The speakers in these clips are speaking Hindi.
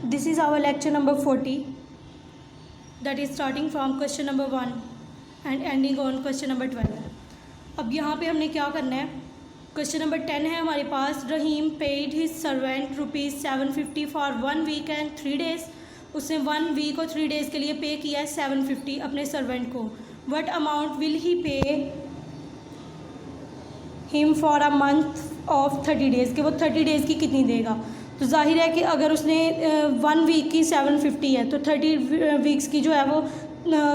This is our lecture number 40, that is starting from question number 1 and ending on question number 12. अब यहाँ पे हमने क्या करना है, क्वेश्चन नंबर 10 है हमारे पास. Rahim paid his servant ₹750 for 1 week and 3 days. उसने 1 वीक और 3 डेज़ के लिए पे किया है 750 अपने सर्वेंट को. What amount will he pay him for a month of 30 days, कि वो 30 डेज़ की कितनी देगा. तो जाहिर है कि अगर उसने 1 वीक की 750 है तो 30 वीक्स की जो है वो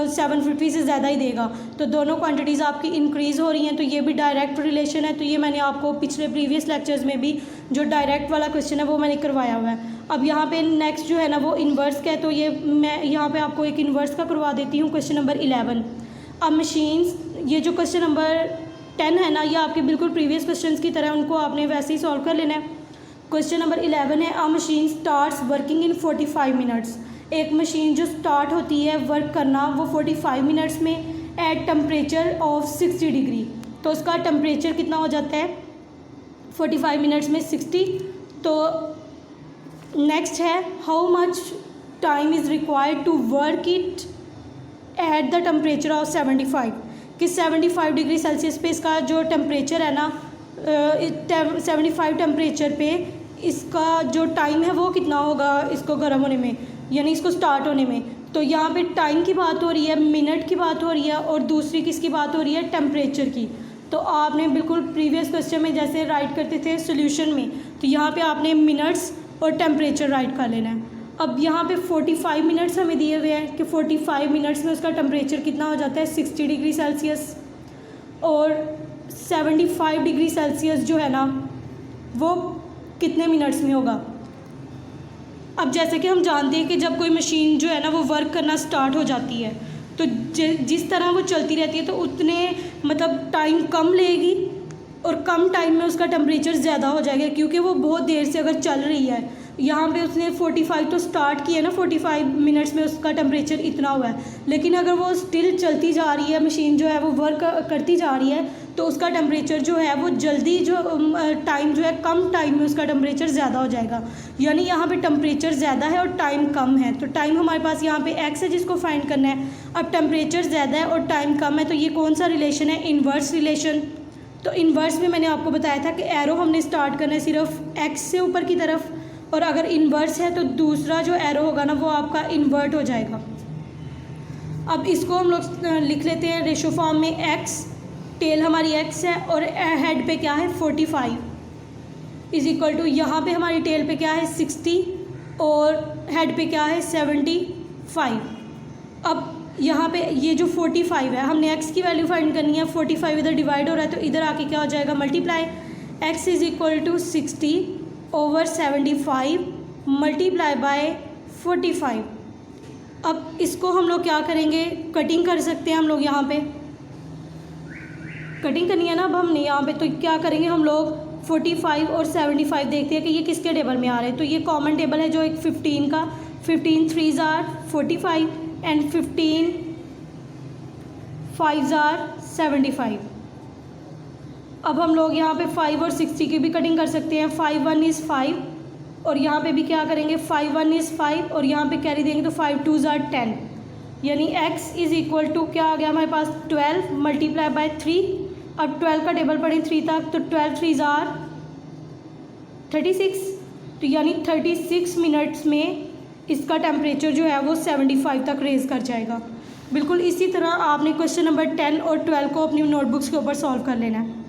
750 से ज़्यादा ही देगा. तो दोनों क्वांटिटीज़ आपकी इंक्रीज़ हो रही हैं, तो ये भी डायरेक्ट रिलेशन है. तो ये मैंने आपको पिछले प्रीवियस लेक्चर्स में भी जो डायरेक्ट वाला क्वेश्चन है वो मैंने करवाया हुआ है. अब यहाँ पे नेक्स्ट जो है ना वो इन्वर्स का है, तो ये मैं यहाँ पे आपको एक इन्वर्स का करवा देती हूँ. Question number 11. अब मशीन्स, ये जो क्वेश्चन नंबर 10 है ना, ये आपके बिल्कुल प्रीवियस क्वेश्चन की तरह उनको आपने वैसे ही सॉल्व कर लेना है. क्वेश्चन नंबर 11 है, अ machine starts working in 45 minutes. एक मशीन जो स्टार्ट होती है वर्क करना वो 45 मिनट्स में एट टेम्परेचर ऑफ 60 डिग्री. तो उसका टेम्परेचर कितना हो जाता है 45 मिनट्स में 60. तो नेक्स्ट है, how much time is required to work it at the temperature of 75, कि 75 डिग्री सेल्सियस पे इसका जो टेम्परेचर है ना 75 टेम्परेचर पे इसका जो टाइम है वो कितना होगा इसको गर्म होने में, यानी इसको स्टार्ट होने में. तो यहाँ पे टाइम की बात हो रही है, मिनट की बात हो रही है, और दूसरी किसकी बात हो रही है, टेम्परेचर की. तो आपने बिल्कुल प्रीवियस क्वेश्चन में जैसे राइट करते थे सोल्यूशन में, तो यहाँ पे आपने मिनट्स और टेम्परेचर राइट कर लेना है. अब यहाँ पे 45 मिनट्स हमें दिए हुए हैं कि 45 मिनट्स में उसका टेम्परेचर कितना हो जाता है 60 डिग्री सेल्सियस, और 75 डिग्री सेल्सियस जो है ना वो कितने मिनट्स में होगा. अब जैसे कि हम जानते हैं कि जब कोई मशीन जो है ना वो वर्क करना स्टार्ट हो जाती है तो जिस तरह वो चलती रहती है तो उतने मतलब टाइम कम लेगी और कम टाइम में उसका टेम्परेचर ज़्यादा हो जाएगा, क्योंकि वो बहुत देर से अगर चल रही है. यहाँ पे उसने 45 तो स्टार्ट किया ना, 45 मिनट्स में उसका टेम्परेचर इतना हुआ है, लेकिन अगर वो स्टिल चलती जा रही है, मशीन जो है वो वर्क करती जा रही है, तो उसका टेम्परेचर जो है वो जल्दी जो टाइम जो है कम टाइम में उसका टेम्परेचर ज़्यादा हो जाएगा. यानी यहाँ पे टेम्परेचर ज़्यादा है और टाइम कम है. तो टाइम हमारे पास यहाँ पे एक्स है जिसको फाइंड करना है. अब टेम्परेचर ज़्यादा है और टाइम कम है, तो ये कौन सा रिलेशन है, इन्वर्स रिलेशन. तो इन्वर्स में मैंने आपको बताया था कि एरो हमने स्टार्ट करना है सिर्फ एक्स से ऊपर की तरफ, और अगर इन्वर्स है तो दूसरा जो एरो होगा ना वो आपका इन्वर्ट हो जाएगा. अब इसको हम लोग लिख लेते हैं रेशो फॉर्म में. एक्स टेल हमारी एक्स है और हेड पे क्या है 45 इज इक्वल टू, यहाँ पे हमारी टेल पे क्या है 60 और हेड पे क्या है 75. अब यहाँ पे ये जो 45 है हमने एक्स की वैल्यू फाइंड करनी है. 45 इधर डिवाइड हो रहा है तो इधर आके क्या हो जाएगा multiply. X is equal to 60 over 75 multiply by 45. अब इसको हम लोग क्या करेंगे, कटिंग कर सकते हैं हम लोग. यहाँ पे कटिंग करनी है ना अब हमने यहाँ पे, तो क्या करेंगे हम लोग 45 और 75 देखते हैं कि ये किसके टेबल में आ रहे हैं. तो ये कॉमन टेबल है जो एक 15 का, 15 3s are 45 and 15 5s are 75. अब हम लोग यहाँ पे 5 और 60 की भी कटिंग कर सकते हैं. 5 1 इज़ 5 और यहाँ पे भी क्या करेंगे 5 1 इज़ 5 और यहाँ पे कैरी देंगे तो 5 2s आर 10. यानी x इज़ इक्वल टू क्या आ गया हमारे पास 12 मल्टीप्लाई बाय 3. अब 12 का टेबल पढ़ें 3 तक, तो 12 3s आर 36. तो यानी 36 मिनट्स में इसका टेम्परेचर जो है वो 75 तक रेज़ कर जाएगा. बिल्कुल इसी तरह आपने क्वेश्चन नंबर 10 और 12 को अपनी नोटबुक्स के ऊपर सॉल्व कर लेना है.